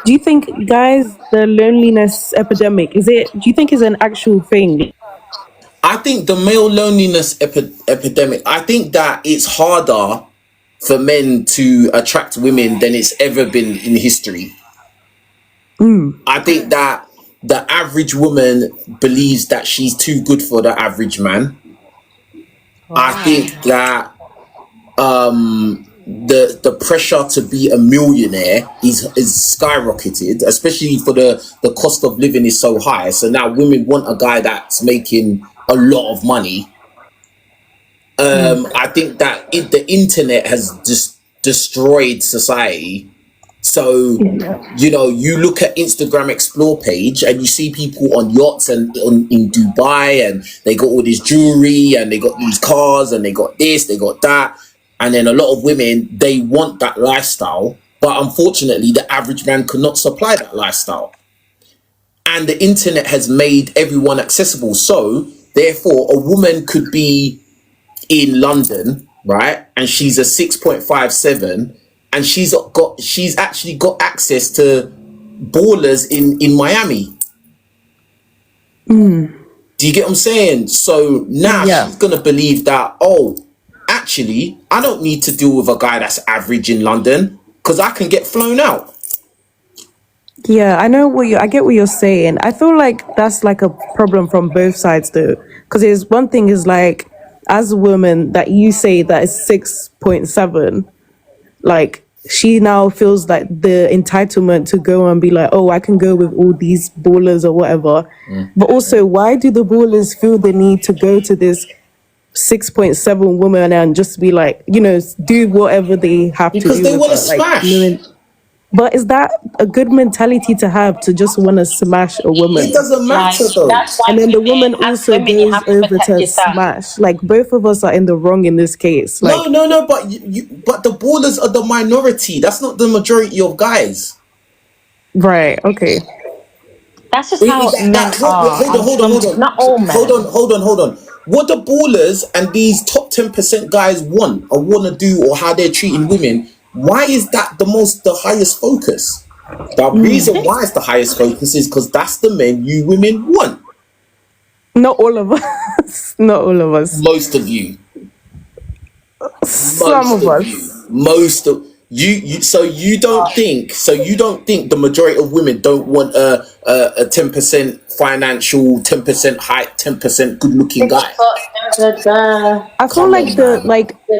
Do you think, guys, the loneliness epidemic do you think is an actual thing? I think the male loneliness epidemic, I think that it's harder for men to attract women than it's ever been in history. I think that the average woman believes that she's too good for the average man. I think Wow. that the pressure to be a millionaire is skyrocketed, especially for the cost of living is so high. So now women want a guy that's making a lot of money. I think that the internet has just destroyed society. So, Yeah. you look at Instagram Explore page and you see people on yachts and in Dubai, and they got all this jewelry and they got these cars and they got this, they got that. And then a lot of women, they want that lifestyle. But unfortunately, the average man could not supply that lifestyle. And the internet has made everyone accessible. So, therefore, a woman could be in London, right? And she's a 6.57, and she's actually got access to ballers in Miami. Do you get what I'm saying? So now Yeah. she's gonna believe that, oh, actually, I don't need to deal with a guy that's average in London because I can get flown out. Yeah, I get what you're saying. I feel like that's like a problem from both sides though. Because there's one thing is like, as a woman that you say that is 6.7, like she now feels like the entitlement to go and be like, oh, I can go with all these ballers or whatever. But also, why do the ballers feel the need to go to this 6.7 woman and just be like, do whatever they have to Because do they with want to her, like smash. knowing. But is that a good mentality to have, to just want to smash a It woman? doesn't Like, matter though. that's why And then the women, woman as also women, you goes have to over protect to yourself. smash. Like both of us are in the wrong in this case. No, Like, no, no, but but the ballers are the minority. That's not the majority of guys. right, okay. That's just Wait, how men wait, are, hold on, and hold on, hold some, on, not all hold on, men. hold on, hold on. What the ballers and these top 10% guys want or want to do, or how they're treating women, why is that the highest focus? The I reason think why it's the highest focus is because that's the men you women want. Not all of us. Not all of us. Most of you. Some Most of of you, us. most of you. So you don't think the majority of women don't want a 10% financial, 10% height, 10% good looking guy? I feel Come like on, man.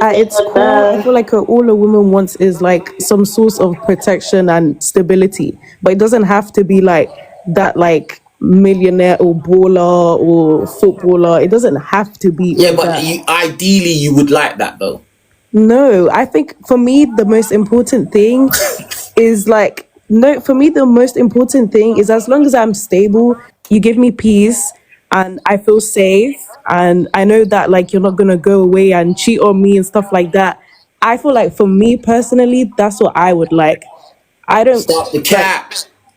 at its core, I feel like all a woman wants is like some source of protection and stability. But it doesn't have to be like that, like millionaire or baller or footballer. It doesn't have to be Yeah, all but that. ideally you would like that though. No, I think for me, the most important thing is like, no, for me, the most important thing is as long as I'm stable, you give me peace and I feel safe. And I know that like you're not going to go away and cheat on me and stuff like that. I feel like for me personally, that's what I would like. I don't Stop the like cap.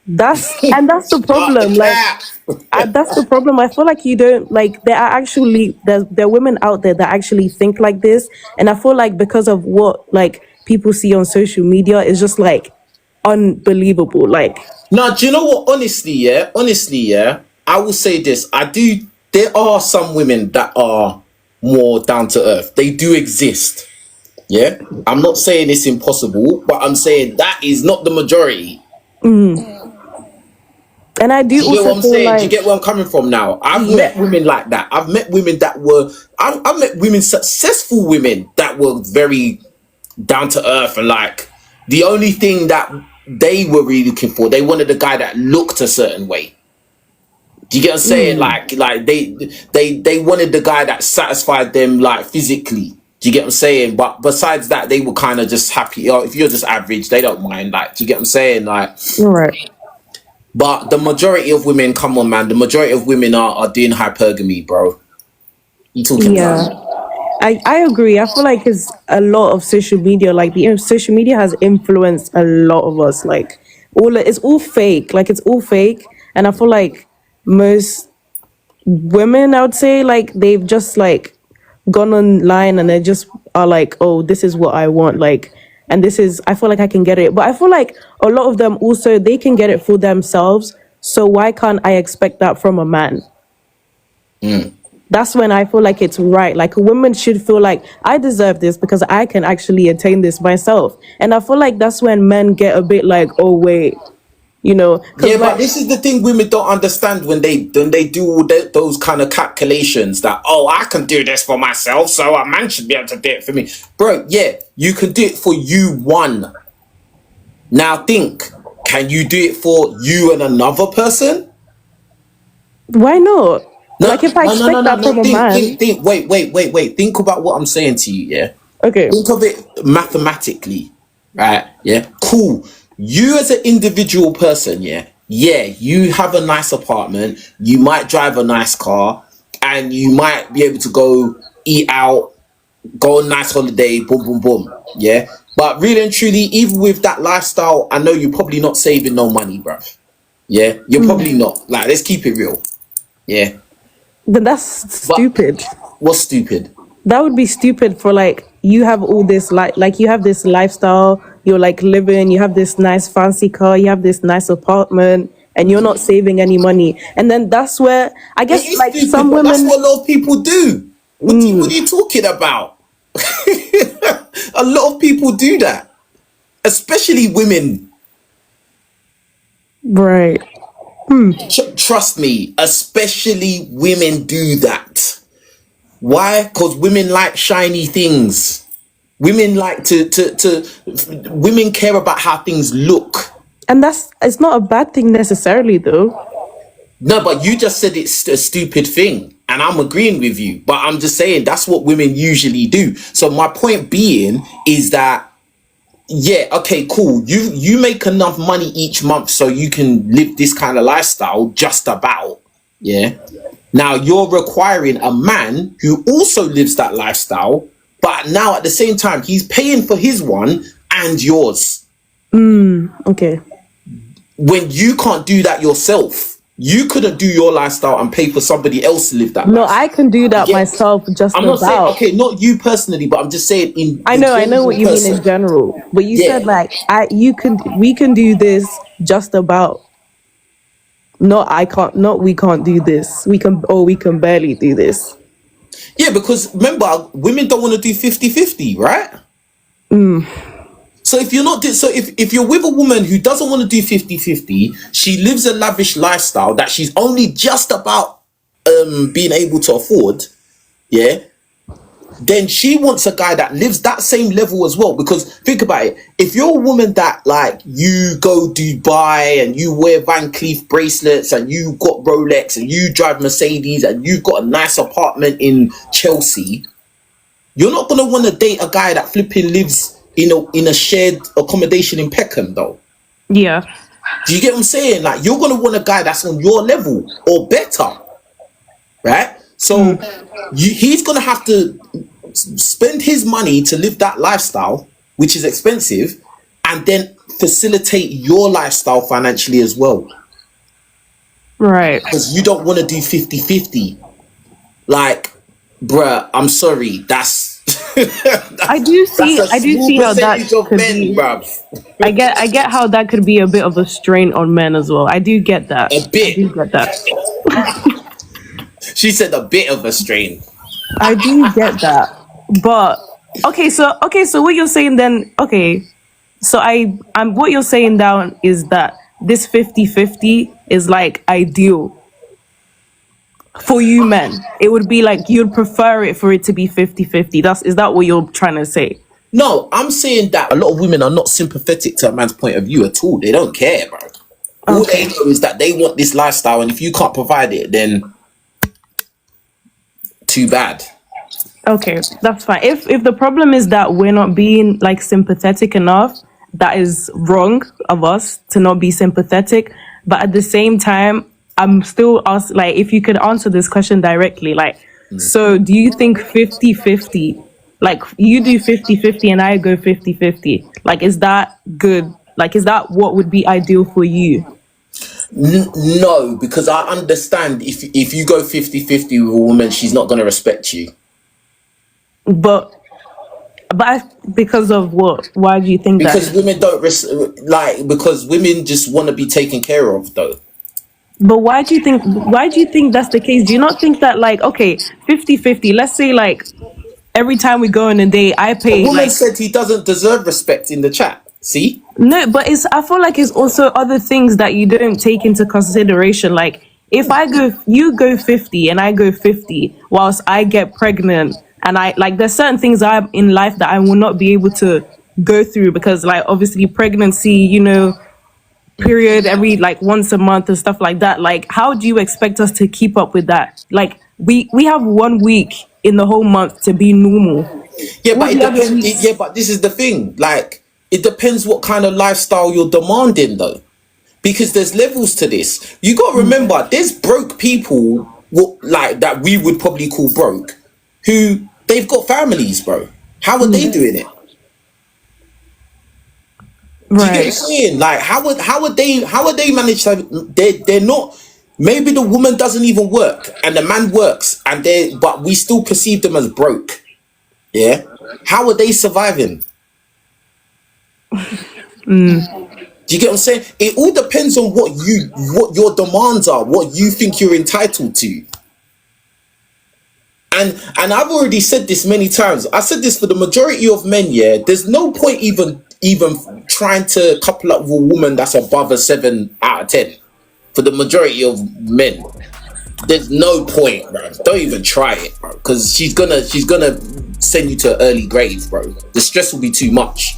that's the Stop the problem. Like, cap. that's the problem. I feel like you don't like. There are women out there that actually think like this, and I feel like because of what like people see on social media is just like unbelievable. Like, Now, do you know what? Honestly, yeah, I will say this. I do. There are some women that are more down to earth. They do exist. Yeah, I'm not saying it's impossible, but I'm saying that is not the majority. and I Do do you get also what I'm feel saying? Do you like, get where I'm coming from now? I've yeah, met women like that. I've met women that were. I've met women, successful women that were very down to earth, and like the only thing that they were really looking for, they wanted a guy that looked a certain way. Do you get what I'm saying? Like they wanted the guy that satisfied them like physically. Do you get what I'm saying? But besides that, they were kind of just happy. Oh, if you're just average, they don't mind. Like, do you get what I'm saying? Like, you're right. but the majority of women, come on, man, the majority of women are doing hypergamy, bro. You talking Yeah, about? I agree. I feel like it's a lot of social media. Like the social media has influenced a lot of us. Like it's all fake. Like it's all fake, and I feel like most women, I would say, like they've just like gone online and they just are like, oh, this is what I want. Like, and this is, I feel like I can get it. But I feel like a lot of them also, they can get it for themselves. So why can't I expect that from a man? That's when I feel like it's right. Like a woman should feel like I deserve this because I can actually attain this myself. And I feel like that's when men get a bit like, oh wait, you know, Yeah, because but like, this is the thing women don't understand when they do all those kind of calculations that, oh, I can do this for myself, so a man should be able to do it for me. Bro, yeah, you can do it for you one. Now think, can you do it for you and another person? why not? No, Like if I no, no, no, expect no, that from no. a man, Think. Wait. Think about what I'm saying to you, yeah? okay. Think of it mathematically, right? Yeah, cool. You as an individual person, yeah, you have a nice apartment, you might drive a nice car, and you might be able to go eat out, go on a nice holiday, boom, boom, boom, yeah. But really and truly, even with that lifestyle, I know you're probably not saving no money, bro. Yeah, you're probably not. Like, let's keep it real. Yeah, Then that's but stupid. what's stupid? That would be stupid for like you have all this like you have this lifestyle, you're like living, you have this nice fancy car, you have this nice apartment, and you're not saving any money. And then that's where I It guess is like stupid, some but that's women, what a lot of people do. What are you talking about? A lot of people do that, especially women. right? Trust me, especially women do that. Why? Because women like shiny things. Women like women care about how things look. And that's it's not a bad thing necessarily though. No, but you just said it's a stupid thing, and I'm agreeing with you. But I'm just saying that's what women usually do. So my point being is that, yeah, okay, cool. You make enough money each month so you can live this kind of lifestyle, just about. Yeah. Now you're requiring a man who also lives that lifestyle, but now at the same time he's paying for his one and yours. Okay. When you can't do that yourself. You couldn't do your lifestyle and pay for somebody else to live that No, lifestyle. I can do that Yeah. myself just I'm not saying, about. okay, not you personally, but I'm just saying I in know, I know general what you mean in person. general. But you Yeah. said like we can do this just about. Not I can't, not we can't do this. We can, or we can barely do this. Yeah, because remember, women don't want to do 50-50, right? So if you're not, so if you're with a woman who doesn't want to do 50-50, she lives a lavish lifestyle that she's only just about being able to afford, yeah, then she wants a guy that lives that same level as well. Because think about it, if you're a woman that like you go Dubai and you wear Van Cleef bracelets and you got Rolex and you drive Mercedes and you've got a nice apartment in Chelsea, you're not gonna want to date a guy that flipping lives in a shared accommodation in Peckham, though. Yeah. Do you get what I'm saying? Like, you're gonna want a guy that's on your level or better, right? So he's gonna have to spend his money to live that lifestyle, which is expensive, and then facilitate your lifestyle financially as well. Right. Because you don't want to do 50-50. Like, bruh, I'm sorry, that's I do that's see, a I do small see how that percentage of could men, be. bruv. I get how that could be a bit of a strain on men as well. I do get that. A I do bit. get that. She said a bit of a strain. I do get that. But okay, so what you're saying then, okay. So I'm what you're saying down is that this 50-50 is like ideal for you men. It would be like you'd prefer it for it to be 50-50. Is that what you're trying to say? No, I'm saying that a lot of women are not sympathetic to a man's point of view at all. They don't care, bro. All they Okay. know is that they want this lifestyle, and if you can't provide it, then too bad. Okay, that's fine. If the problem is that we're not being like sympathetic enough, that is wrong of us to not be sympathetic. But at the same time, I'm still ask like if you could answer this question directly, like, so do you think 50-50, like you do 50-50 and I go 50-50, like is that good? Like is that what would be ideal for you? No, because I understand if you go 50-50 with a woman, she's not going to respect you. But Because of what? Why do you think that? Because women don't because women just want to be taken care of, though. But why do you think that's the case? Do you not think that, like, okay, 50-50, let's say, like, every time we go on a date, I A pay, woman like, said he doesn't deserve respect in the chat. See? no, but I feel like it's also other things that you don't take into consideration. Like, if you go 50 and I go 50 whilst I get pregnant, and I, like, there's certain things I'm in life that I will not be able to go through because, like, obviously pregnancy, period every, like, once a month and stuff like that. Like, how do you expect us to keep up with that? Like, we have 1 week in the whole month to be normal. Yeah, All but it the other depends. weeks, Yeah, but this is the thing. Like, it depends what kind of lifestyle you're demanding, though, because there's levels to this. You got to remember, there's broke people, like that we would probably call broke, who they've got families, bro. How are they doing it? Do you get what I'm right? saying? Like, how would they manage to? They're not. Maybe the woman doesn't even work and the man works, but we still perceive them as broke. Yeah. How are they surviving? Do you get what I'm saying? It all depends on what your demands are, what you think you're entitled to. And I've already said this many times. I said this for the majority of men, yeah. There's no point even trying to couple up with a woman that's above a 7 out of 10. For the majority of men. There's no point, bro. Don't even try it, bro. Because she's gonna send you to an early grave, bro. The stress will be too much.